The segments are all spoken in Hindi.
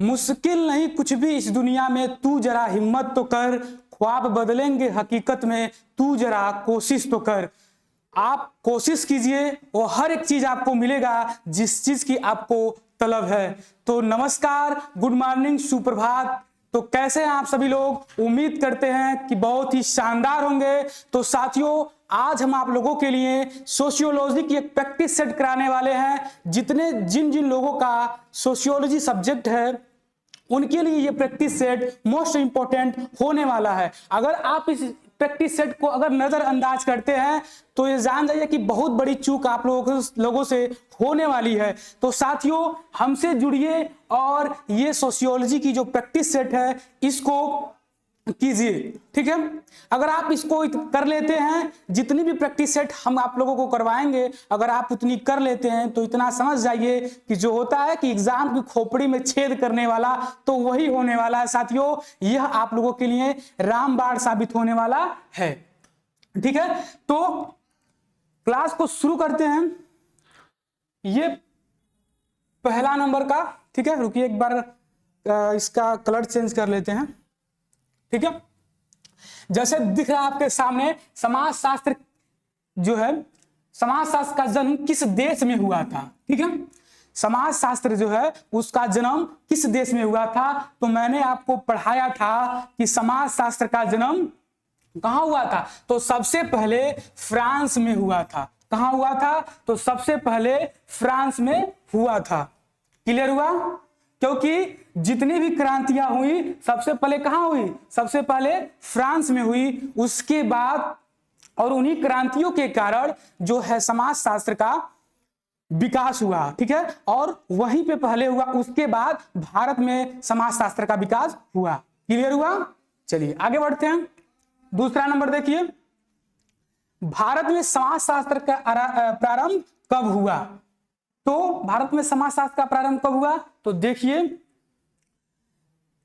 मुश्किल नहीं कुछ भी इस दुनिया में, तू जरा हिम्मत तो कर, ख्वाब बदलेंगे हकीकत में, तू जरा कोशिश तो कर। आप कोशिश कीजिए, वो हर एक चीज आपको मिलेगा जिस चीज की आपको तलब है। तो नमस्कार, गुड मॉर्निंग, सुप्रभात। तो कैसे हैं आप सभी लोग? उम्मीद करते हैं कि बहुत ही शानदार होंगे। तो साथियों, आज हम आप लोगों के लिए सोशियोलॉजी की एक प्रैक्टिस सेट कराने वाले हैं। जिन जिन लोगों का सोशियोलॉजी सब्जेक्ट है उनके लिए ये प्रैक्टिस सेट मोस्ट इंपॉर्टेंट होने वाला है। अगर आप इस प्रैक्टिस सेट को अगर नजरअंदाज करते हैं तो ये जान जाइए कि बहुत बड़ी चूक आप लोगों से होने वाली है। तो साथियों, हमसे जुड़िए और ये सोशियोलॉजी की जो प्रैक्टिस सेट है इसको कीजिए, ठीक है। अगर आप इसको कर लेते हैं, जितनी भी प्रैक्टिस सेट हम आप लोगों को करवाएंगे, अगर आप उतनी कर लेते हैं तो इतना समझ जाइए कि जो होता है कि एग्जाम की खोपड़ी में छेद करने वाला तो वही होने वाला है। साथियों, यह आप लोगों के लिए रामबाण साबित होने वाला है, ठीक है। तो क्लास को शुरू करते हैं। ये पहला नंबर का, ठीक है। रुकिए एक बार इसका कलर चेंज कर लेते हैं, ठीक है। जैसे दिख रहा है आपके सामने, समाजशास्त्र जो है, समाजशास्त्र का जन्म किस देश में हुआ था, ठीक है। समाजशास्त्र जो है उसका जन्म किस देश में हुआ था? तो मैंने आपको पढ़ाया था कि समाजशास्त्र का जन्म कहां हुआ था। तो सबसे पहले फ्रांस में हुआ था। कहां हुआ था? तो सबसे पहले फ्रांस में हुआ था। क्लियर हुआ? क्योंकि जितनी भी क्रांतियां हुई सबसे पहले कहां हुई? सबसे पहले फ्रांस में हुई। उसके बाद और उन्हीं क्रांतियों के कारण जो है समाजशास्त्र का विकास हुआ, ठीक है। और वहीं पे पहले हुआ, उसके बाद भारत में समाजशास्त्र का विकास हुआ। क्लियर हुआ? चलिए आगे बढ़ते हैं। दूसरा नंबर देखिए, भारत में समाजशास्त्र का प्रारंभ कब हुआ? तो भारत में समाजशास्त्र का प्रारंभ कब हुआ? तो देखिए,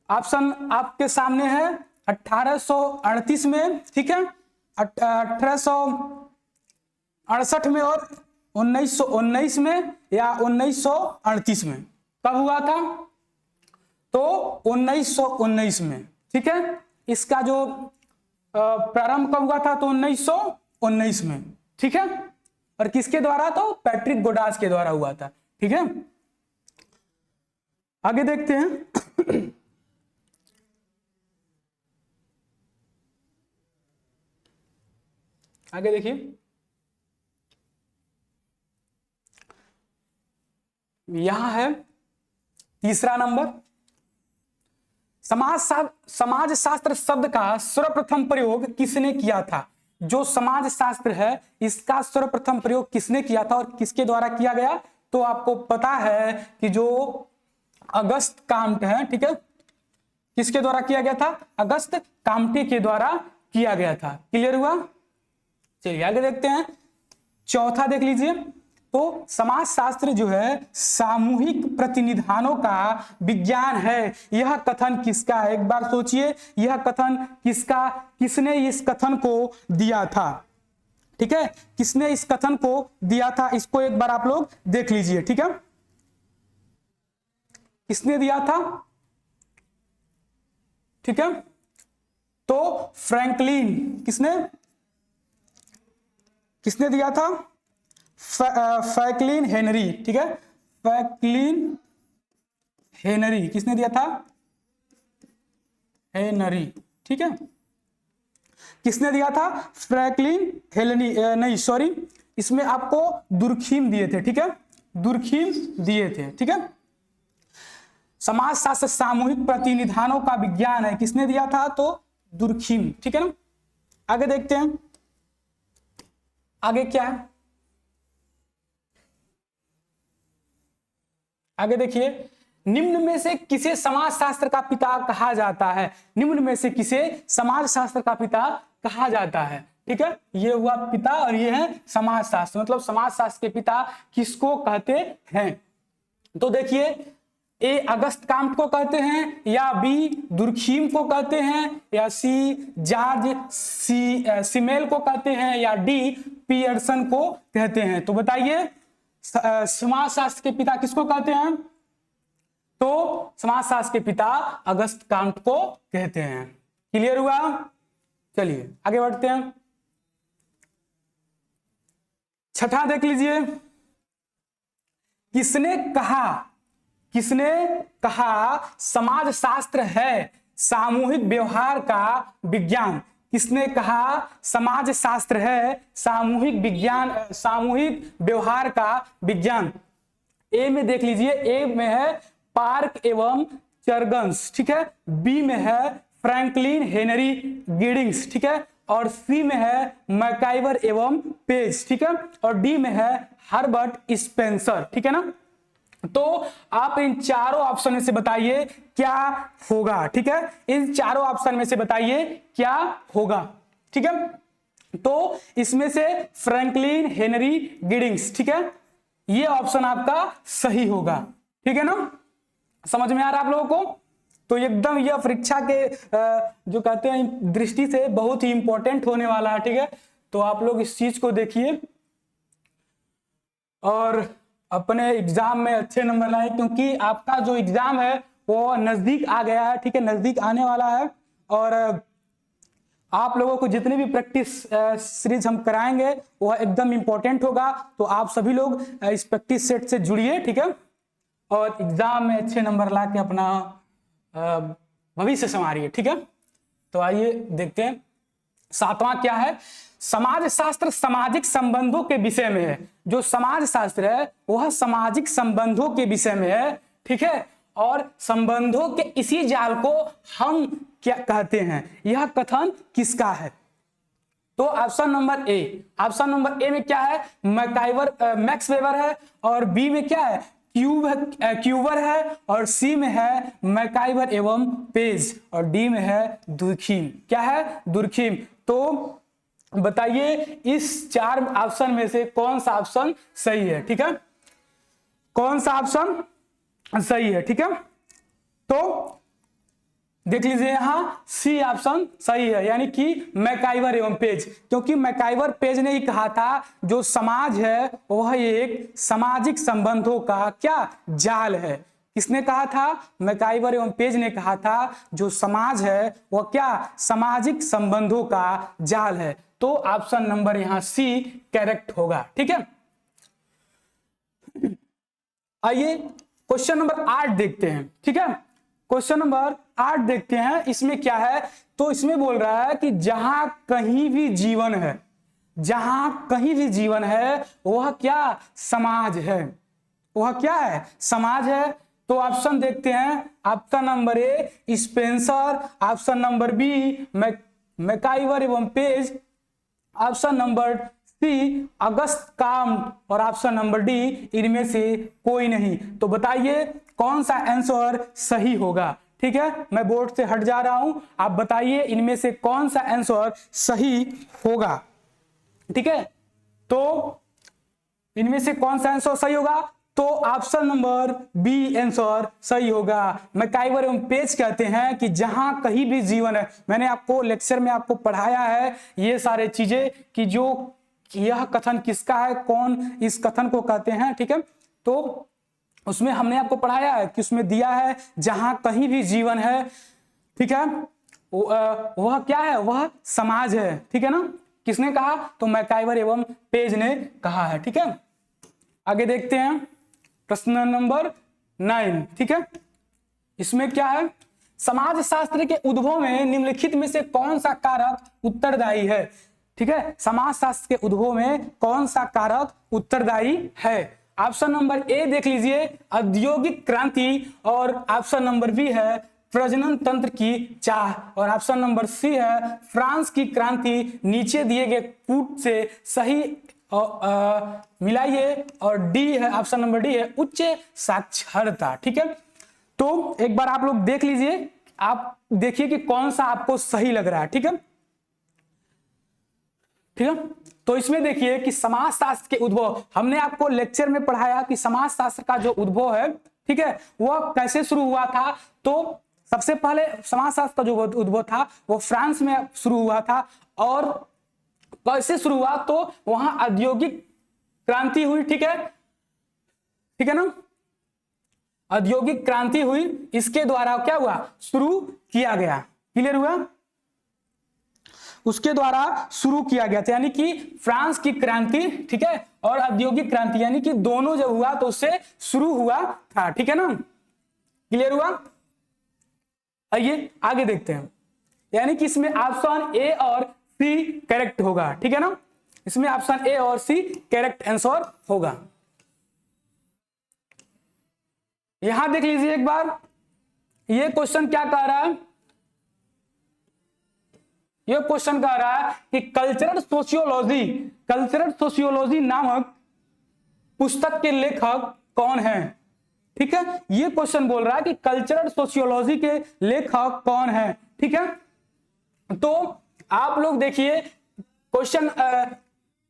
ऑप्शन आपके सामने है 1838 में, ठीक है। 1868 में और 1919 में या 1938 में। कब हुआ था? तो 1919 में, ठीक है। इसका जो प्रारंभ कब हुआ था? तो 1919 में, ठीक है। और किसके द्वारा? तो पैट्रिक गोडास के द्वारा हुआ था, ठीक है। आगे देखते हैं। आगे देखिए, यहां है तीसरा नंबर। समाजशास्त्र शब्द का सर्वप्रथम प्रयोग किसने किया था? जो समाजशास्त्र है इसका सर्वप्रथम प्रयोग किसने किया था और किसके द्वारा किया गया? तो आपको पता है कि जो अगस्त काम्टे है, ठीक है। किसके द्वारा किया गया था? अगस्त काम्टे के द्वारा किया गया था। क्लियर हुआ? चलिए आगे देखते हैं। चौथा देख लीजिए। तो समाजशास्त्र जो है सामूहिक प्रतिनिधानों का विज्ञान है। यह कथन किसका है? एक बार सोचिए, यह कथन किसका, किसने इस कथन को दिया था, ठीक है। किसने इस कथन को दिया था? इसको एक बार आप लोग देख लीजिए, ठीक है। किसने दिया था? ठीक है। तो फ्रैंकलिन। किसने दिया था? फ्रैंकलिन हेनरी, ठीक है। फ्रैंकलिन हेनरी किसने दिया था? हेनरी, ठीक है। किसने दिया था? फ्रैंकलिन हेनरी, नहीं सॉरी, इसमें आपको दुर्खीम दिए थे, ठीक है। दुर्खीम दिए थे, ठीक है। समाजशास्त्र सामूहिक प्रतिनिधानों का विज्ञान है, किसने दिया था? तो दुर्खीम, ठीक है ना। आगे देखते हैं, आगे क्या है। आगे देखिए, निम्न में से किसे समाजशास्त्र का पिता कहा जाता है? निम्न में से किसे समाजशास्त्र का पिता कहा जाता है? ठीक है, ये हुआ पिता और ये है समाजशास्त्र। मतलब समाजशास्त्र के पिता किसको कहते हैं? तो देखिए, ए अगस्त काम्ट को कहते हैं, या बी दुर्खीम को कहते हैं, या सी जॉर्ज सिमेल को कहते हैं, या डी पियर्सन को कहते हैं। तो बताइए समाजशास्त्र के पिता किसको कहते हैं? तो समाजशास्त्र के पिता अगस्त कांट को कहते हैं। क्लियर हुआ? चलिए आगे बढ़ते हैं। छठा देख लीजिए, किसने कहा समाजशास्त्र है सामूहिक व्यवहार का विज्ञान? किसने कहा समाजशास्त्र है सामूहिक व्यवहार का विज्ञान? ए में देख लीजिए, ए में है पार्क एवं चर्गन्स, ठीक है। बी में है फ्रैंकलिन हेनरी गिडिंग्स, ठीक है। और सी में है मैकाइवर एवं पेज, ठीक है। और डी में है हर्बर्ट स्पेंसर, ठीक है ना। तो आप इन चारों ऑप्शन में से बताइए क्या होगा, ठीक है। इन चारों ऑप्शन में से बताइए क्या होगा, ठीक है। तो इसमें से फ्रैंकलिन हेनरी गिडिंग्स, ठीक है, ये ऑप्शन आपका सही होगा, ठीक है ना। समझ में आ रहा है आप लोगों को? तो एकदम यह परीक्षा के जो कहते हैं दृष्टि से बहुत ही इंपॉर्टेंट होने वाला है, ठीक है। तो आप लोग इस चीज को देखिए और अपने एग्जाम में अच्छे नंबर लाए, क्योंकि आपका जो एग्जाम है वो नजदीक आ गया है, ठीक है, नजदीक आने वाला है। और आप लोगों को जितने भी प्रैक्टिस सीरीज हम कराएंगे वह एकदम इंपॉर्टेंट होगा। तो आप सभी लोग इस प्रैक्टिस सेट से जुड़िए, ठीक है, और एग्जाम में अच्छे नंबर ला के अपना भविष्य संवारिए, ठीक है। तो आइए देखते हैं सातवां क्या है। समाजशास्त्र सामाजिक संबंधों के विषय में है। जो समाज शास्त्र है वह सामाजिक संबंधों के विषय में है, ठीक है। और संबंधों के इसी जाल को हम क्या कहते हैं, यह कथन किसका है? तो ऑप्शन नंबर ए में क्या है? मैक्स वेबर है। और बी में क्या है? क्यूवर है। और सी में है मैकाइवर एवं पेज। और डी में है दुर्खीम। क्या है? दुर्खीम। तो बताइए इस चार ऑप्शन में से कौन सा ऑप्शन सही है, ठीक है, कौन सा ऑप्शन सही है, ठीक है। तो देख लीजिए यहां सी ऑप्शन सही है, यानी कि मैकाइवर एवं पेज, क्योंकि मैकाइवर पेज ने ही कहा था जो समाज है वह एक सामाजिक संबंधों का क्या जाल है। किसने कहा था? मैकाइवर एवं पेज ने कहा था जो समाज है वह क्या सामाजिक संबंधों का जाल है। तो ऑप्शन नंबर यहां सी करेक्ट होगा, ठीक है। आइए क्वेश्चन नंबर 8 देखते हैं, ठीक है। क्वेश्चन नंबर 8 देखते हैं, इसमें क्या है? तो इसमें बोल रहा है कि जहां कहीं भी जीवन है, जहां कहीं भी जीवन है वह क्या समाज है, वह क्या है समाज है। तो ऑप्शन देखते हैं, option number A Spencer, option number B MacIver एवं Page, option number C August Comte और ऑप्शन नंबर डी इनमें से कोई नहीं। तो बताइए कौन सा आंसर सही होगा, ठीक है। मैं बोर्ड से हट जा रहा हूं, आप बताइए इनमें से कौन सा आंसर सही होगा, ठीक है। तो इनमें से कौन सा आंसर सही होगा? तो ऑप्शन नंबर बी आंसर सही होगा। मैकाइवर एवं पेज कहते हैं कि जहां कहीं भी जीवन है, मैंने आपको लेक्चर में आपको पढ़ाया है ये सारे चीजें कि जो यह कथन किसका है, कौन इस कथन को कहते हैं, ठीक है। तो उसमें हमने आपको पढ़ाया है कि उसमें दिया है जहां कहीं भी जीवन है, ठीक है, वह क्या है? वह समाज है, ठीक है ना। किसने कहा? तो मैकाइवर एवं पेज ने कहा है, ठीक है। आगे देखते हैं प्रश्न नंबर 9, ठीक है। इसमें क्या है? समाज शास्त्र के उद्भव में निम्नलिखित में से कौन सा कारक उत्तरदायी है, ठीक है। समाज शास्त्र के उद्भव में कौन सा कारक उत्तरदायी है? ऑप्शन नंबर ए देख लीजिए औद्योगिक क्रांति, और ऑप्शन नंबर बी है प्रजनन तंत्र की चाह, और ऑप्शन नंबर सी है फ्रांस की क्रांति। नीचे दिए गए कूट से सही मिलाइए, और डी है ऑप्शन नंबर डी है उच्च साक्षरता, ठीक है। तो एक बार आप लोग देख लीजिए, आप देखिए कि कौन सा आपको सही लग रहा है, ठीक है, ठीक है। तो इसमें देखिए कि समाज शास्त्र के उद्भव, हमने आपको लेक्चर में पढ़ाया कि समाज शास्त्र का जो उद्भव है, ठीक है, वह कैसे शुरू हुआ था। तो सबसे पहले समाज शास्त्र का जो उद्भव था वो फ्रांस में शुरू हुआ था। और कैसे शुरू हुआ? तो वहां औद्योगिक क्रांति हुई, ठीक है, ठीक है ना। औद्योगिक क्रांति हुई, इसके द्वारा क्या हुआ, शुरू किया गया। क्लियर हुआ, उसके द्वारा शुरू किया गया था, यानी कि फ्रांस की क्रांति, ठीक है, और औद्योगिक क्रांति, यानी कि दोनों जब हुआ तो उससे शुरू हुआ था। ठीक है ना, क्लियर हुआ। आइए आगे देखते हैं, यानी कि इसमें ऑप्शन ए और सी करेक्ट होगा। ठीक है ना, इसमें ऑप्शन ए और सी करेक्ट आंसर होगा। यहां देख लीजिए एक बार, ये क्वेश्चन क्या कह रहा है, ये क्वेश्चन कह रहा है कि कल्चरल सोशियोलॉजी नामक पुस्तक के लेखक कौन है। ठीक है, ये क्वेश्चन बोल रहा है कि कल्चरल सोशियोलॉजी के लेखक कौन है। ठीक है, तो आप लोग देखिए क्वेश्चन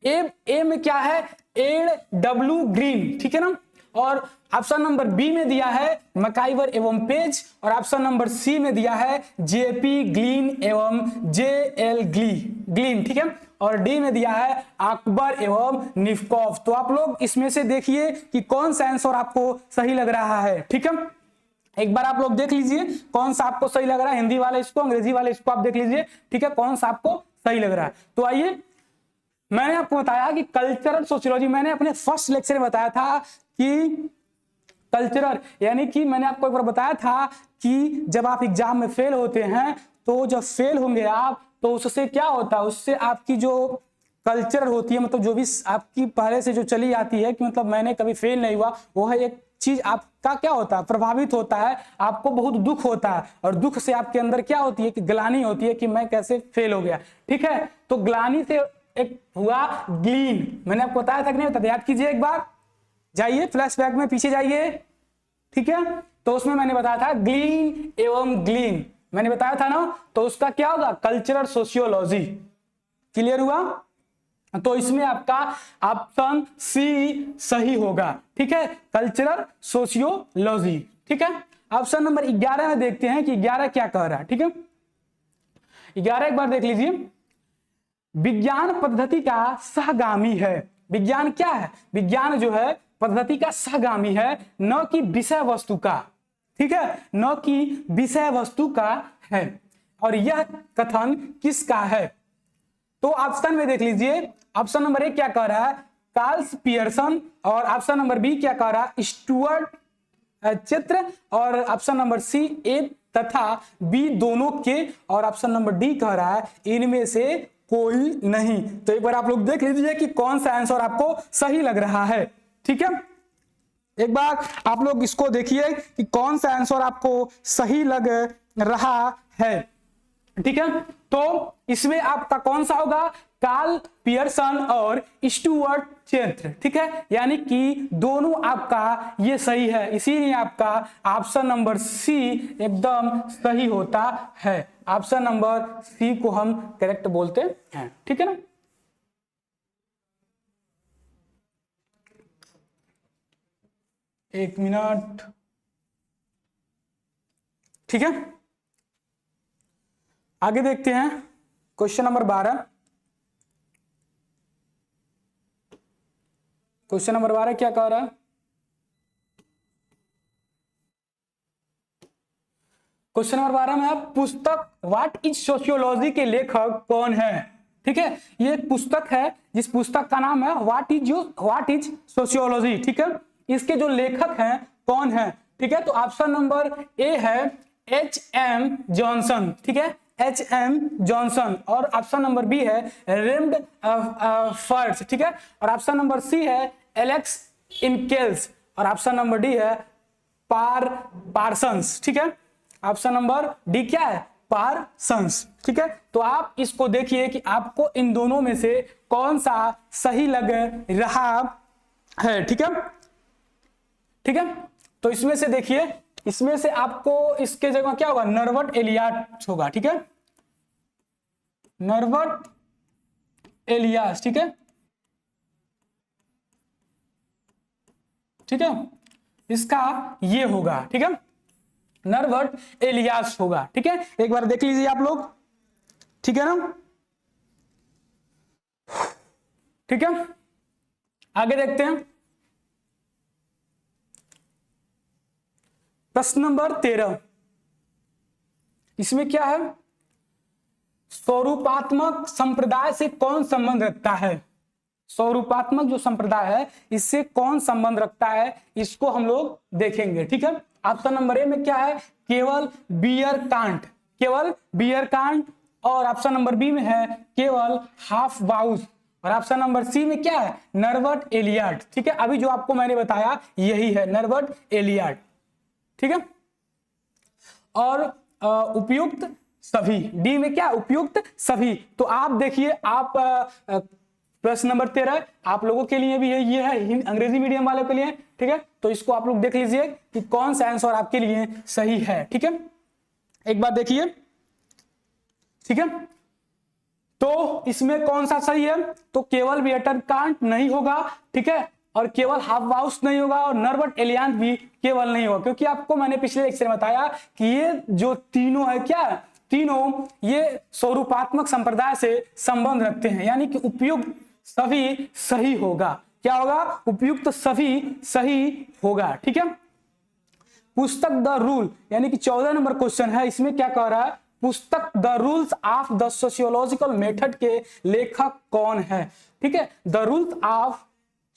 ए में क्या है, A.W. ग्रीन। ठीक है ना, और ऑप्शन नंबर बी में दिया है मकाइवर एवं पेज, और ऑप्शन नंबर सी में दिया है JP ग्लीन एवं JL ग्लीन। ठीक है, और डी में दिया है अकबर एवं निफकॉफ। तो आप लोग इसमें से देखिए कि कौन सा आंसर आपको सही लग रहा है। ठीक है, एक बार आप लोग देख लीजिए कौन सा आपको सही लग रहा है, हिंदी वाले इसको, अंग्रेजी वाले इसको आप देख लीजिए। ठीक है, कौन सा आपको सही लग रहा है। तो आइए, मैंने आपको बताया कि कल्चरल सोशियोलॉजी, मैंने अपने फर्स्ट लेक्चर में बताया था कि कल्चरल, यानी कि मैंने आपको एक बार बताया था कि जब आप एग्जाम में फेल होते हैं, तो जब फेल होंगे आप, तो उससे क्या होता है, उससे आपकी जो कल्चर होती है, मतलब जो भी आपकी पहले से जो चली आती है कि मतलब मैंने कभी फेल नहीं हुआ, वो है एक चीज आपका क्या होता है, प्रभावित होता है, आपको बहुत दुख होता है, और दुख से आपके अंदर क्या होती है कि ग्लानि होती है कि मैं कैसे फेल हो गया। ठीक है, तो ग्लानि से एक हुआ ग्लीन, मैंने आपको बताया था कि नहीं बताया, याद कीजिए एक बार, जाइए फ्लैशबैक में पीछे जाइए। ठीक है, तो उसमें मैंने बताया था ग्लीन एवं ग्लीन, मैंने बताया था ना, तो उसका क्या होगा, कल्चरल सोशियोलॉजी। क्लियर हुआ, तो इसमें आपका ऑप्शन सी सही होगा। ठीक है, कल्चरल सोशियोलॉजी। ठीक है, ऑप्शन नंबर 11 में देखते हैं कि 11 क्या कह रहा है। ठीक है, 11 एक बार देख लीजिए, विज्ञान पद्धति का सहगामी है। विज्ञान क्या है, विज्ञान जो है पद्धति का सहगामी है, न कि विषय वस्तु का। ठीक है, न कि विषय वस्तु का है, और यह कथन किसका है। तो ऑप्शन में देख लीजिए, ऑप्शन नंबर 1 क्या कह रहा है, कार्ल पियर्सन, और ऑप्शन नंबर बी क्या कह रहा है, स्टुअर्ट चित्र, और ऑप्शन नंबर सी ए तथा बी दोनों के, और ऑप्शन नंबर डी कह रहा है इनमें से कोई नहीं। तो एक बार आप लोग देख लीजिए कि कौन सा आंसर आपको सही लग रहा है। ठीक है, एक बार आप लोग इसको देखिए कि कौन सा आंसर आपको सही लग रहा है। ठीक है, तो इसमें आपका कौन सा होगा, कार्ल पियर्सन और स्टुअर्ट चित्र। ठीक है, यानी कि दोनों आपका ये सही है, इसीलिए आपका ऑप्शन नंबर सी एकदम सही होता है। ऑप्शन नंबर सी को हम करेक्ट बोलते हैं। ठीक है ना, एक मिनट। ठीक है, आगे देखते हैं क्वेश्चन नंबर 12। क्वेश्चन नंबर 12 क्या कह रहा है, क्वेश्चन नंबर 12 में आप पुस्तक व्हाट इज सोशियोलॉजी के लेखक कौन है। ठीक है, ये एक पुस्तक है जिस पुस्तक का नाम है व्हाट इज सोशियोलॉजी। ठीक है, इसके जो लेखक हैं कौन है। ठीक है, तो ऑप्शन नंबर ए है HM जॉनसन। ठीक है, HM जॉनसन, और ऑप्शन नंबर बी है रेम्ड फर्ट्स। ठीक है, और ऑप्शन नंबर सी है एलेक्स इनकेल्स, और ऑप्शन नंबर डी है पार्सन्स। ठीक है, ऑप्शन नंबर डी क्या है, पार्सन्स। ठीक है, तो आप इसको देखिए कि आपको इन दोनों में से कौन सा सही लग रहा है। ठीक है, ठीक है, तो इसमें से देखिए, इसमें से आपको इसके जगह क्या होगा, नॉर्बर्ट एलियट होगा। ठीक है, नॉर्बर्ट एलियस। ठीक है, ठीक है, इसका ये होगा। ठीक है, नॉर्बर्ट एलियस होगा। ठीक है, एक बार देख लीजिए आप लोग। ठीक है ना, ठीक है, आगे देखते हैं। प्रश्न नंबर 13, इसमें क्या है, स्वरूपात्मक संप्रदाय से कौन संबंध रखता है। स्वरूपात्मक जो संप्रदाय है इससे कौन संबंध रखता है, इसको हम लोग देखेंगे। ठीक है, ऑप्शन नंबर ए में क्या है, केवल बियर कांट, केवल बियर कांट, और ऑप्शन नंबर बी में है केवल हाफ बाउस, और ऑप्शन नंबर सी में क्या है, नर्बर्ट एलियट। ठीक है, अभी जो आपको मैंने बताया यही है, नर्बर्ट एलियट। ठीक है, और उपयुक्त सभी, डी में क्या, उपयुक्त सभी। तो आप देखिए, आप प्रश्न नंबर 13 आप लोगों के लिए भी है, ये है अंग्रेजी मीडियम वालों के लिए। ठीक है, तो इसको आप लोग देख लीजिए कि कौन सा आंसर आपके लिए सही है। ठीक है, एक बार देखिए। ठीक है, तो इसमें कौन सा सही है, तो केवल बियर कांट नहीं होगा। ठीक है, और केवल हाफ बाउस नहीं होगा, और नर्बर्ट एलियट भी केवल नहीं होगा, क्योंकि आपको मैंने पिछले लेक्चर में बताया कि ये जो तीनों है, क्या तीनों ये स्वरूपात्मक संप्रदाय से संबंध रखते हैं, यानी कि उपयुक्त सभी सही होगा। क्या होगा, उपयुक्त सभी सही होगा। ठीक है, पुस्तक द रूल, यानी कि 14 नंबर क्वेश्चन है, इसमें क्या कह रहा है, पुस्तक the rules of the sociological method के लेखक कौन है। ठीक है, the rules of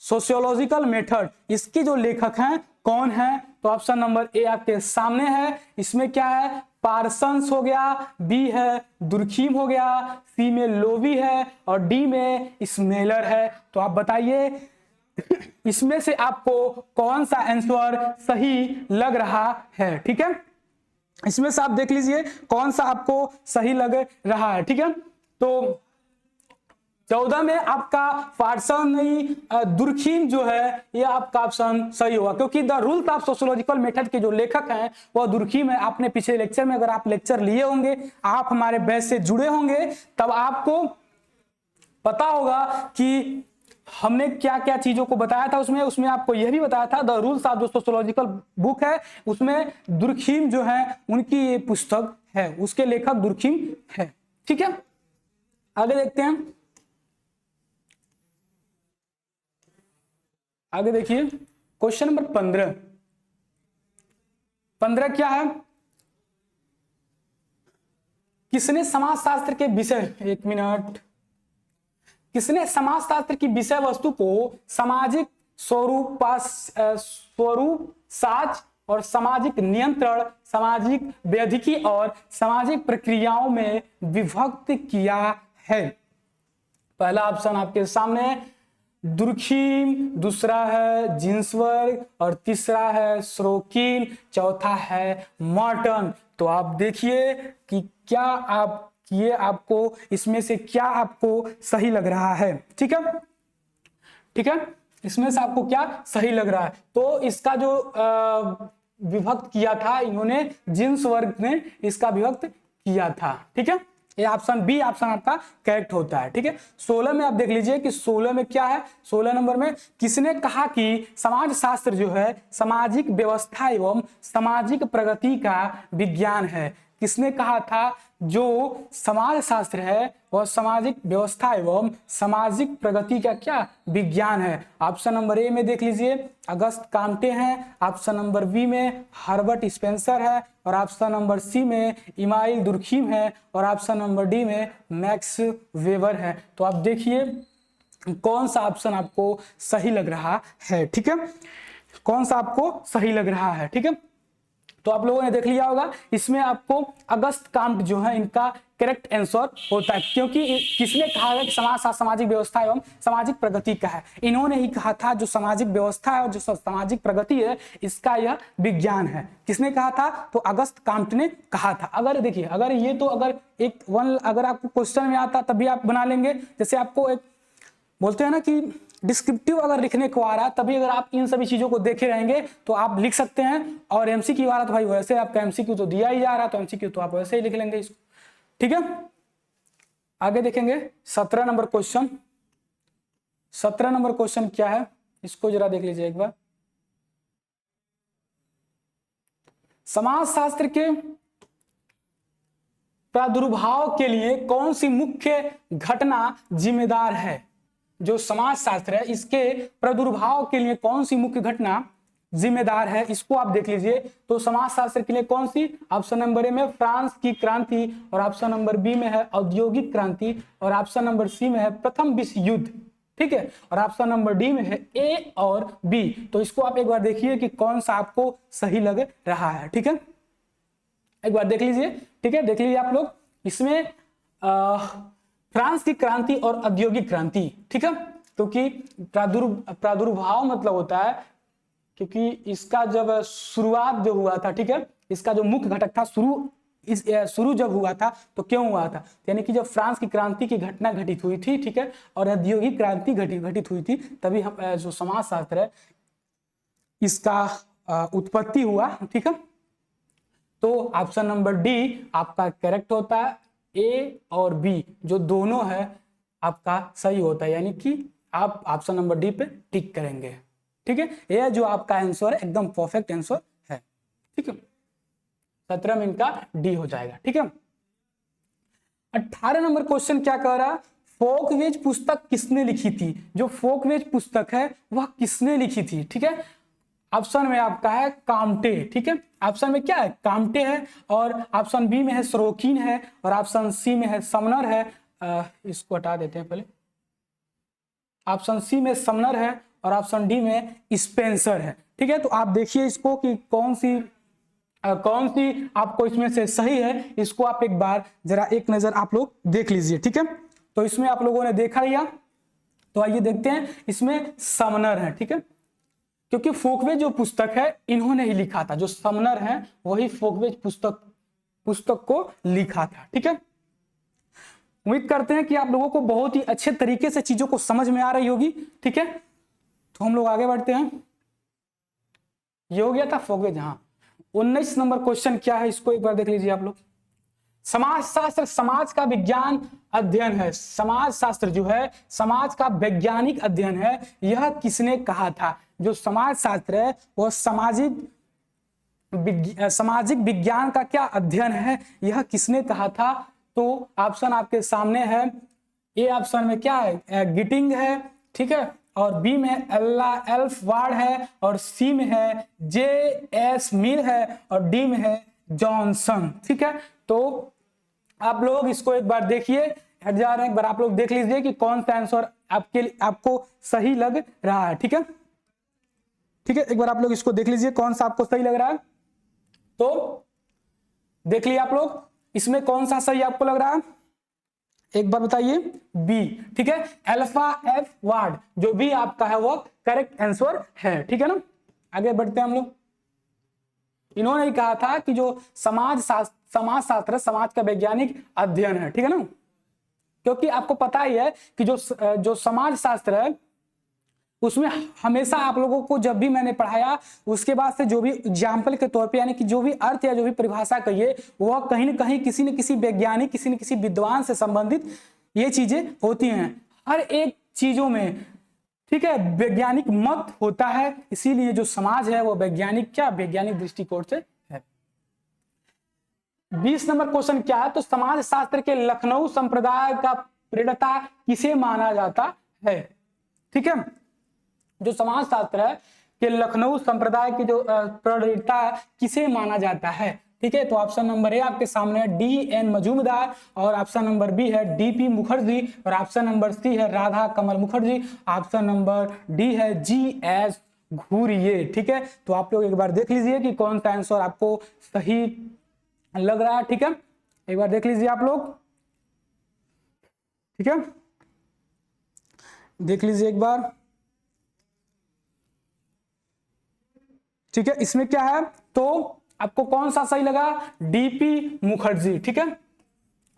sociological method, इसके जो लेखक हैं कौन है, तो ऑप्शन नंबर ए आपके सामने है। इसमें क्या है, पार्सन्स हो गया, बी है दुर्खीम हो गया, सी में लोवी है, और डी में स्मेलर है। तो आप बताइए इसमें से आपको कौन सा आंसर सही लग रहा है। ठीक है, इसमें से आप देख लीजिए कौन सा आपको सही लग रहा है। ठीक है, तो 14 में आपका पार्सन नहीं दुर्खीम जो है ये आपका ऑप्शन सही होगा, क्योंकि the rules of sociological method के जो लेखक हैं वह दुर्खीम है। आपने पिछले लेक्चर में, अगर आप लेक्चर लिए होंगे, आप हमारे बैच से जुड़े होंगे, तब आपको पता होगा कि हमने क्या क्या चीजों को बताया था। उसमें आपको यह भी बताया था, द रूल्स ऑफ जो सोशियोलॉजिकल बुक है उसमें दुर्खीम जो है उनकी ये पुस्तक है, उसके लेखक दुर्खीम है। ठीक है, आगे देखते हैं। आगे देखिए, क्वेश्चन नंबर 15। 15 क्या है, किसने समाजशास्त्र के विषय, एक मिनट, किसने समाजशास्त्र की विषय वस्तु को सामाजिक स्वरूप साज और सामाजिक नियंत्रण, सामाजिक वैधिकी और सामाजिक प्रक्रियाओं में विभक्त किया है। पहला ऑप्शन आपके सामने दुर्खीम, दूसरा है जिन्सबर्ग, और तीसरा है श्रोकिन, चौथा है मॉर्टन। तो आप देखिए कि क्या आप ये आपको इसमें से क्या आपको सही लग रहा है। ठीक है, ठीक है, इसमें से आपको क्या सही लग रहा है। तो इसका जो विभक्त किया था इन्होंने, जिन्सबर्ग ने इसका विभक्त किया था। ठीक है, ये ऑप्शन बी ऑप्शन आपका करेक्ट होता है। ठीक है, 16 में आप देख लीजिए कि 16 में क्या है, 16 नंबर में किसने कहा कि समाज शास्त्र जो है सामाजिक व्यवस्था एवं सामाजिक प्रगति का विज्ञान है। किसने कहा था, जो समाज शास्त्र है वह सामाजिक व्यवस्था एवं सामाजिक प्रगति का क्या विज्ञान है। ऑप्शन नंबर ए में देख लीजिए अगस्त काम्टे हैं, ऑप्शन नंबर बी में हर्बर्ट स्पेंसर है, और ऑप्शन नंबर सी में इमाइल दुर्खीम है, और ऑप्शन नंबर डी में मैक्स वेबर है। तो आप देखिए कौन सा ऑप्शन आपको सही लग रहा है। ठीक है, कौन सा आपको सही लग रहा है। ठीक है, तो आप लोगों ने देख लिया होगा, इसमें आपको अगस्त काम्ट जो है इनका करेक्ट आंसर होता है, क्योंकि किसने कहा है कि समाज सामाजिक व्यवस्था एवं सामाजिक प्रगति का है। इन्होंने ही कहा था जो सामाजिक व्यवस्था है और जो सामाजिक प्रगति है इसका यह विज्ञान है। किसने कहा था, तो अगस्त काम्ट ने कहा था। अगर देखिए, अगर ये तो अगर एक वन अगर आपको क्वेश्चन में आता तभी आप बना लेंगे, जैसे आपको एक बोलते हैं ना कि डिस्क्रिप्टिव अगर लिखने को आ रहा है तभी अगर आप इन सभी चीजों को देखे रहेंगे तो आप लिख सकते हैं। और एमसीक्यू आ रहा तो भाई वैसे आपका एमसीक्यू तो दिया ही जा रहा है, तो एमसीक्यू तो आप वैसे ही लिख लेंगे इसको। ठीक है, आगे देखेंगे 17 नंबर क्वेश्चन। 17 नंबर क्वेश्चन क्या है, इसको जरा देख लीजिए एक बार। समाजशास्त्र के प्रादुर्भाव के लिए कौन सी मुख्य घटना जिम्मेदार है। जो समाज शास्त्र है इसके प्रादुर्भाव के लिए कौन सी मुख्य घटना जिम्मेदार है, इसको आप देख लीजिए। तो समाजशास्त्र के लिए कौन सी, ऑप्शन नंबर ए में फ्रांस की क्रांति, और ऑप्शन नंबर बी में है औद्योगिक क्रांति, और ऑप्शन नंबर सी में है प्रथम विश्व युद्ध, ठीक है, और ऑप्शन नंबर डी में है ए और बी। तो इसको आप एक बार देखिए कि कौन सा आपको सही लग रहा है, ठीक है, एक बार देख लीजिए, ठीक है, देख लीजिए आप लोग। इसमें फ्रांस की क्रांति और औद्योगिक क्रांति, ठीक है, क्योंकि प्रादुर्भाव मतलब होता है, क्योंकि इसका जब शुरुआत जो हुआ था, ठीक है, इसका जो मुख्य घटक था शुरू जब हुआ था तो क्यों हुआ था, यानी कि जब फ्रांस की क्रांति की घटना घटित हुई थी, ठीक है, और औद्योगिक क्रांति घटित हुई थी, तभी हम जो समाजशास्त्र है इसका उत्पत्ति हुआ, ठीक है। तो ऑप्शन नंबर डी आपका करेक्ट होता है, ए और बी जो दोनों है आपका सही होता है, यानी कि आप ऑप्शन नंबर डी पे टिक करेंगे, ठीक है, यह जो आपका आंसर है एकदम परफेक्ट आंसर है, ठीक है, 17 में इनका डी हो जाएगा, ठीक है। 18 नंबर क्वेश्चन क्या कह रहा है, फोकवेज पुस्तक किसने लिखी थी, जो फोकवेज पुस्तक है वह किसने लिखी थी, ठीक है। ऑप्शन में आपका है काम्टे, ठीक है, ऑप्शन में क्या है काम्टे है, और ऑप्शन बी में है सोरोकिन है, और ऑप्शन सी में है समनर है, इसको हटा देते हैं पहले, ऑप्शन सी में समनर है, और ऑप्शन डी में स्पेंसर है, ठीक है। तो आप देखिए इसको कि कौन सी आपको इसमें से सही है, इसको आप एक बार जरा एक नजर आप लोग देख लीजिए, ठीक है। तो इसमें आप लोगों ने देखा लिया, तो आइए देखते हैं, इसमें समनर है, ठीक है, क्योंकि फोकवेज जो पुस्तक है इन्होंने ही लिखा था, जो समनर है वही फोकवेज पुस्तक को लिखा था, ठीक है। उम्मीद करते हैं कि आप लोगों को बहुत ही अच्छे तरीके से चीजों को समझ में आ रही होगी, ठीक है। तो हम लोग आगे बढ़ते हैं, ये हो गया था फोकवेज। हाँ, 19 नंबर क्वेश्चन क्या है, इसको एक बार देख लीजिए आप लोग। समाजशास्त्र समाज का विज्ञान अध्ययन है, समाजशास्त्र जो है समाज का वैज्ञानिक अध्ययन है, यह किसने कहा था। जो समाजशास्त्र है वह सामाजिक विज्ञान का क्या अध्ययन है, यह किसने कहा था। तो ऑप्शन आपके सामने है, ए ऑप्शन में क्या है गिटिंग है, ठीक है, और बी में एल्फ वार्ड है, और सी में है जे.एस. मिल है, और डी में है जॉनसन, ठीक है। तो आप लोग इसको एक बार देखिए, हट जा रहे हैं, एक बार आप लोग देख लीजिए कि कौन सा आंसर आपको सही लग रहा है, ठीक है, ठीक है, एक बार आप लोग इसको देख लीजिए कौन सा आपको सही लग रहा है। तो देख लिया आप लोग, इसमें कौन सा सही आपको लग रहा है, एक बार बताइए, बी, ठीक है, अल्फा एफ वार्ड जो भी आपका है वो करेक्ट आंसर है, ठीक है ना। आगे बढ़ते हैं हम लोग। इन्होंने ही कहा था कि जो समाजशास्त्र समाज का वैज्ञानिक अध्ययन है, ठीक है ना, क्योंकि आपको पता ही है कि जो समाजशास्त्र है उसमें हमेशा आप लोगों को जब भी मैंने पढ़ाया उसके बाद से जो भी एग्जाम्पल के तौर पे, यानी कि जो भी अर्थ या जो भी परिभाषा कहिए वह कहीं न कहीं किसी न किसी वैज्ञानिक किसी न किसी विद्वान से संबंधित ये चीजें होती हैं हर एक चीजों में, ठीक है, वैज्ञानिक मत होता है, इसीलिए जो समाज है वो वैज्ञानिक दृष्टिकोण से है। 20 नंबर क्वेश्चन क्या है, तो समाज शास्त्र के लखनऊ संप्रदाय का प्रणेता किसे माना जाता है, ठीक है, जो समाज शास्त्र है कि लखनऊ संप्रदाय की जो प्रणेता किसे माना जाता है, ठीक है। तो ऑप्शन नंबर ए आपके सामने है डी.एन. मजूमदार, और ऑप्शन नंबर बी है डी.पी. मुखर्जी, और ऑप्शन नंबर सी है राधा कमल मुखर्जी, ऑप्शन नंबर डी है जी.एस. घुरिये, ठीक है। तो आप लोग एक बार देख लीजिए कि कौन सा आंसर आपको सही लग रहा है, ठीक है, एक बार देख लीजिए आप लोग, ठीक है, देख लीजिए एक बार, ठीक है। इसमें क्या है, तो आपको कौन सा सही लगा, डी.पी. मुखर्जी, ठीक है,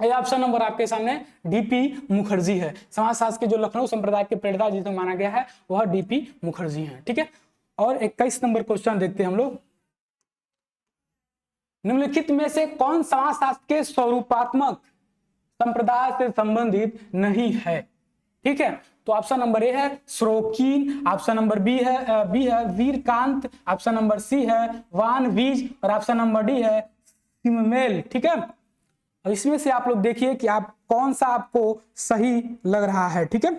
ये ऑप्शन नंबर आपके सामने डी.पी. मुखर्जी है। समाजशास्त्र के जो लखनऊ संप्रदाय के प्रणेता जिसे माना गया है वह डी.पी. मुखर्जी है, ठीक है। और 21 नंबर क्वेश्चन देखते हैं हम लोग। निम्नलिखित में से कौन समाजशास्त्र के स्वरूपात्मक संप्रदाय से संबंधित नहीं है, ठीक है। तो ऑप्शन नंबर ए है सोरोकिन, ऑप्शन नंबर बी है वीरकांत, ऑप्शन नंबर सी है वान वीज, और ऑप्शन नंबर डी है सिममेल, ठीक है। और इसमें से आप लोग देखिए कि आप कौन सा आपको सही लग रहा है, ठीक है,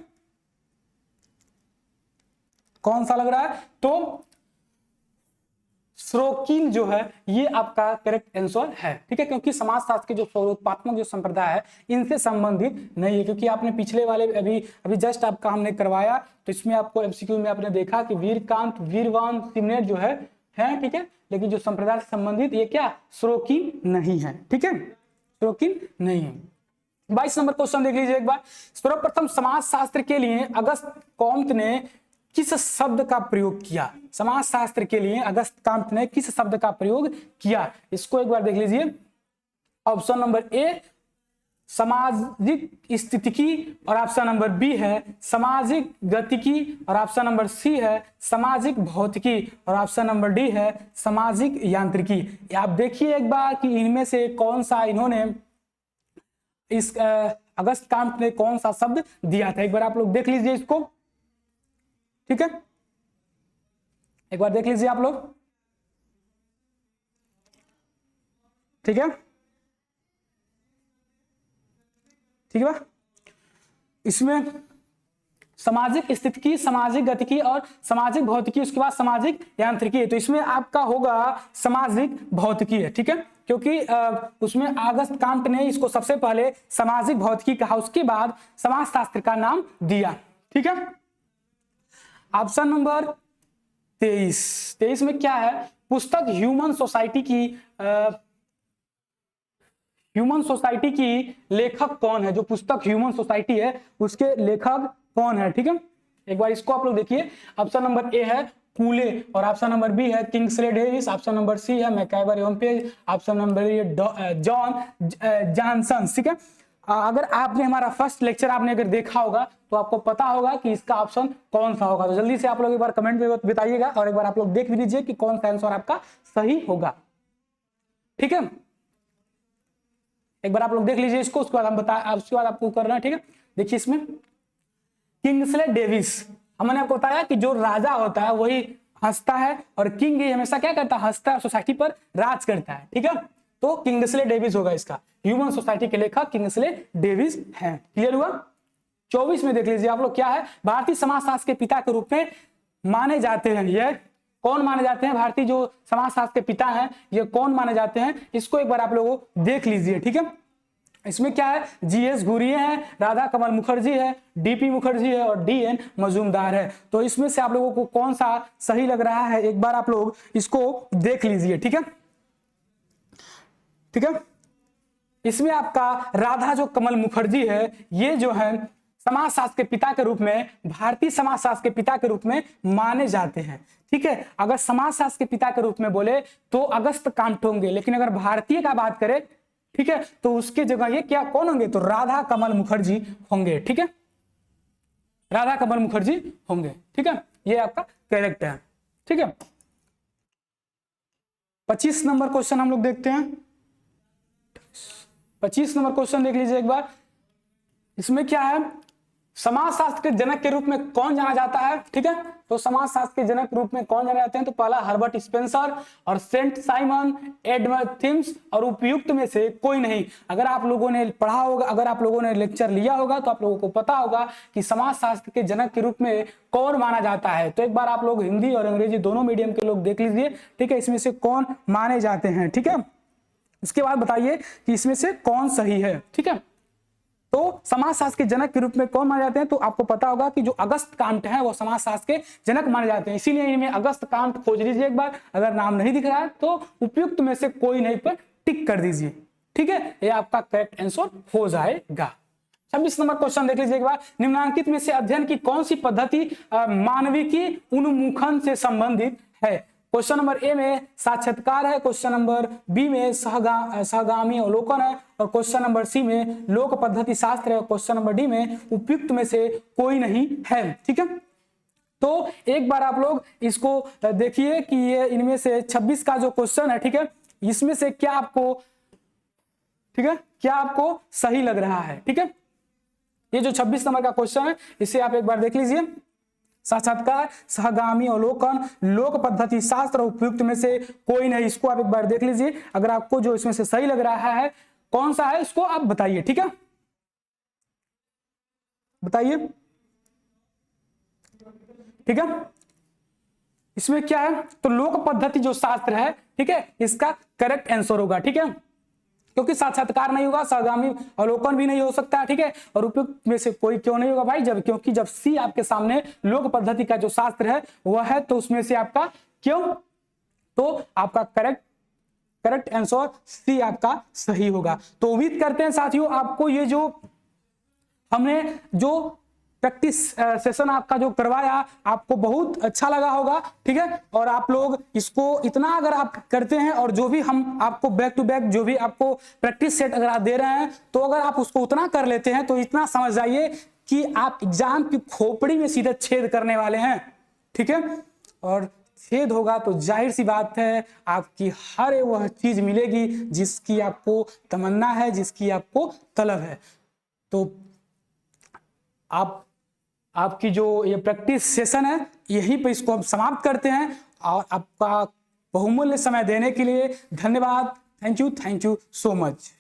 कौन सा लग रहा है। तो स्रोकिन जो है ये आपका करेक्ट आंसर है, ठीक है, क्योंकि समाजशास्त्र के जो स्वरूपात्मक जो संप्रदाय है इनसे संबंधित नहीं है, क्योंकि आपने पिछले वाले अभी जस्ट आपका हमने करवाया तो इसमें आपको एमसीक्यू में आपने देखा कि वीरकांत वीरवान सिमनेर जो है, ठीक है, लेकिन जो संप्रदाय से संबंधित ये क्या स्रोकिन नहीं है, ठीक है, स्रोकिन नहीं है। 22 नंबर क्वेश्चन देख लीजिए एक बार। सर्वप्रथम समाजशास्त्र के लिए अगस्त कॉम्ट ने किस शब्द का प्रयोग किया? समाजशास्त्र के लिए अगस्त कॉम्ट ने किस शब्द का प्रयोग किया? इसको एक बार देख लीजिए। ऑप्शन नंबर ए सामाजिक स्थितिकी और ऑप्शन नंबर बी है सामाजिक गतिकी और ऑप्शन नंबर सी है सामाजिक भौतिकी और ऑप्शन नंबर डी है सामाजिक यांत्रिकी। आप देखिए एक बार कि इनमें से कौन सा इन्होंने इस अगस्त कॉम्ट ने कौन सा शब्द दिया था, एक बार आप लोग देख लीजिए इसको, ठीक है, एक बार देख लीजिए आप लोग, ठीक है, ठीक है। इसमें सामाजिक स्थितिकी, सामाजिक गतिकी और सामाजिक भौतिकी, उसके बाद सामाजिक यांत्रिकी है, तो इसमें आपका होगा सामाजिक भौतिकी है, ठीक है, क्योंकि उसमें अगस्त कॉम्ट ने इसको सबसे पहले सामाजिक भौतिकी कहा, उसके बाद समाजशास्त्र का नाम दिया, ठीक है। ऑप्शन नंबर 23 में क्या है? पुस्तक ह्यूमन सोसाइटी की लेखक कौन है? जो पुस्तक ह्यूमन सोसाइटी है उसके लेखक कौन है, ठीक है, एक बार इसको आप लोग देखिए। ऑप्शन नंबर ए है पूले और ऑप्शन नंबर बी है Kingsley Davis, option number C है मैकआइवर एवं Page, option number John Johnson, ठीक है। अगर आपने हमारा फर्स्ट लेक्चर आपने अगर देखा होगा तो आपको पता होगा कि इसका ऑप्शन कौन सा होगा, तो जल्दी से आप लोग एक बार कमेंट में बताइएगा और एक बार आप लोग देख भी लीजिए कि कौन सा आंसर आपका सही होगा, ठीक है, एक बार आप लोग देख लीजिए इसको, उसके बाद आपको करना है, ठीक है। देखिए इसमें किंग्सले डेविस, हमने आपको बताया कि जो राजा होता है वही हंसता है और किंग ही हमेशा क्या करता है? हंसता है, सोसाइटी पर राज करता है, ठीक है, तो किंग्सले डेविस होगा इसका, ह्यूमन सोसाइटी के लेखक किंग्सले डेविस हैं, क्लियर हुआ। 24 में देख लीजिए आप लोग क्या है? भारतीय समाजशास्त्र के पिता के रूप में माने जाते हैं, ये कौन माने जाते हैं? भारतीय जो समाजशास्त्र के पिता हैं ये कौन माने जाते हैं, इसको एक बार आप लोगों देख लीजिए, ठीक है। इसमें क्या है? जीएस घुरिये हैं, राधा कमल मुखर्जी है, डीपी मुखर्जी है और डीएन मजूमदार है, तो इसमें से आप लोगों को कौन सा सही लग रहा है एक बार आप लोग इसको देख लीजिए, ठीक है, ठीक है। इसमें आपका राधा जो कमल मुखर्जी है ये जो है समाजशास्त्र के पिता के रूप में, भारतीय समाजशास्त्र के पिता के रूप में माने जाते हैं, ठीक है। अगर समाजशास्त्र के पिता के रूप में बोले तो अगस्त कॉम्ट होंगे, लेकिन अगर भारतीय का बात करें, ठीक है, तो उसके जगह ये क्या कौन होंगे? तो राधा कमल मुखर्जी होंगे, ठीक है, राधा कमल मुखर्जी होंगे, ठीक है, ये आपका करेक्ट है, ठीक है। 25 नंबर क्वेश्चन हम लोग देखते हैं। 25 नंबर क्वेश्चन देख लीजिए एक बार। इसमें क्या है? समाजशास्त्र के जनक के रूप में कौन जाना जाता है, ठीक है, तो समाजशास्त्र के जनक रूप में कौन जाने जाते हैं? तो पहला हर्बर्ट स्पेंसर और सेंट साइमन, एडवर्ड थिम्स और उपयुक्त में से कोई नहीं। अगर आप लोगों ने पढ़ा होगा, अगर आप लोगों ने लेक्चर लिया होगा तो आप लोगों को पता होगा कि समाजशास्त्र के जनक के रूप में कौन माना जाता है, तो एक बार आप लोग हिंदी और अंग्रेजी दोनों मीडियम के लोग देख लीजिए, ठीक है, इसमें से कौन माने जाते हैं, ठीक है। उसके बाद बताइए कि इसमें से कौन सही है, ठीक है। तो समाजशास्त्र के जनक के रूप में कौन माने जाते हैं? तो आपको पता होगा कि जो अगस्त कॉम्ट है वो समाजशास्त्र के जनक माने जाते हैं, इसीलिए इनमें अगस्त कॉम्ट खोज लीजिए एक बार। अगर नाम नहीं दिख रहा है तो उपयुक्त में से कोई नहीं पर टिक कर दीजिए, ठीक है, ये आपका करेक्ट आंसर हो जाएगा। 26 नंबर क्वेश्चन देख लीजिए एक बार। निम्नलिखित में से अध्ययन की कौन सी पद्धति मानविकी उन्मुखन से संबंधित है? क्वेश्चन नंबर ए में साक्षात्कार है, क्वेश्चन नंबर बी में सहगामी अवलोकन है और क्वेश्चन नंबर सी में लोक पद्धति शास्त्र है, क्वेश्चन नंबर डी में उपयुक्त में से कोई नहीं है, ठीक है। तो एक बार आप लोग इसको देखिए कि ये इनमें से 26 का जो क्वेश्चन है, ठीक है, इसमें से क्या आपको, ठीक है, क्या आपको सही लग रहा है, ठीक है। ये जो 26 नंबर का क्वेश्चन है इसे आप एक बार देख लीजिए। साक्षात्कार, सहगामी अवलोकन, लोक पद्धति शास्त्र, उपयुक्त में से कोई नहीं, इसको आप एक बार देख लीजिए। अगर आपको जो इसमें से सही लग रहा है कौन सा है इसको आप बताइए, ठीक है, बताइए, ठीक है। इसमें क्या है, तो लोक पद्धति जो शास्त्र है, ठीक है, इसका करेक्ट आंसर होगा, ठीक है, क्योंकि साक्षात्कार नहीं होगा, सहगामी अवलोकन भी नहीं हो सकता, ठीक है, और उपयुक्त में से कोई क्यों नहीं होगा भाई, जब क्योंकि जब सी आपके सामने लोक पद्धति का जो शास्त्र है वह है, तो उसमें से आपका क्यों, तो आपका करेक्ट आंसर सी आपका सही होगा। तो उम्मीद करते हैं साथियों आपको ये जो हमने जो प्रैक्टिस सेशन आपका जो करवाया आपको बहुत अच्छा लगा होगा, ठीक है, और आप लोग इसको इतना अगर आप करते हैं और जो भी हम आपको बैक टू बैक जो भी आपको प्रैक्टिस सेट अगर आप दे रहे हैं, तो अगर आप उसको उतना कर लेते हैं तो इतना समझ जाइए कि आप एग्जाम की खोपड़ी में सीधे छेद करने वाले हैं, ठीक है, और छेद होगा तो जाहिर सी बात है आपकी हर वह चीज मिलेगी जिसकी आपको तमन्ना है, जिसकी आपको तलब है। तो आपकी जो ये प्रैक्टिस सेशन है यहीं पे इसको हम समाप्त करते हैं, और आपका बहुमूल्य समय देने के लिए धन्यवाद। Thank you so much.